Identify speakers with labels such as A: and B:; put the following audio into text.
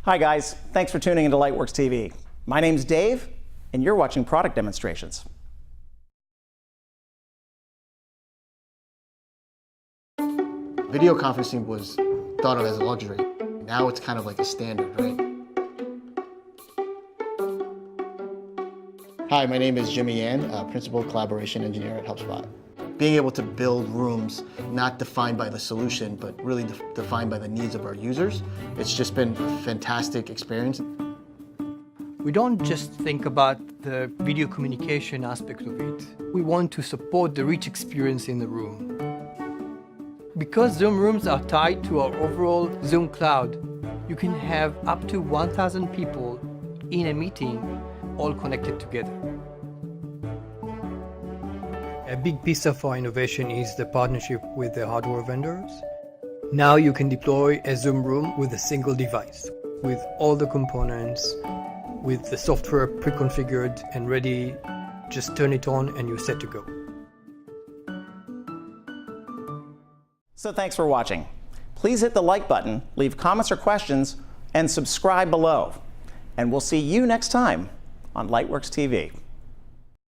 A: Hi guys, thanks for tuning into LightWerks TV. My name's Dave, and you're watching product demonstrations.
B: Video conferencing was thought of as a luxury. Now it's kind of like a standard, right? Hi, my name is Jimmy Yan, Principal Collaboration Engineer at HubSpot. Being able to build rooms not defined by the solution, but really defined by the needs of our users, it's just been a fantastic experience.
C: We don't just think about the video communication aspect of it. We want to support the rich experience in the room. Because Zoom rooms are tied to our overall Zoom cloud, you can have up to 1,000 people in a meeting, all connected together. A big piece of our innovation is the partnership with the hardware vendors. Now you can deploy a Zoom room with a single device, with all the components, with the software pre-configured and ready. Just turn it on and you're set to go.
A: So thanks for watching. Please hit the like button, leave comments or questions, and subscribe below. And we'll see you next time on LightWerks TV.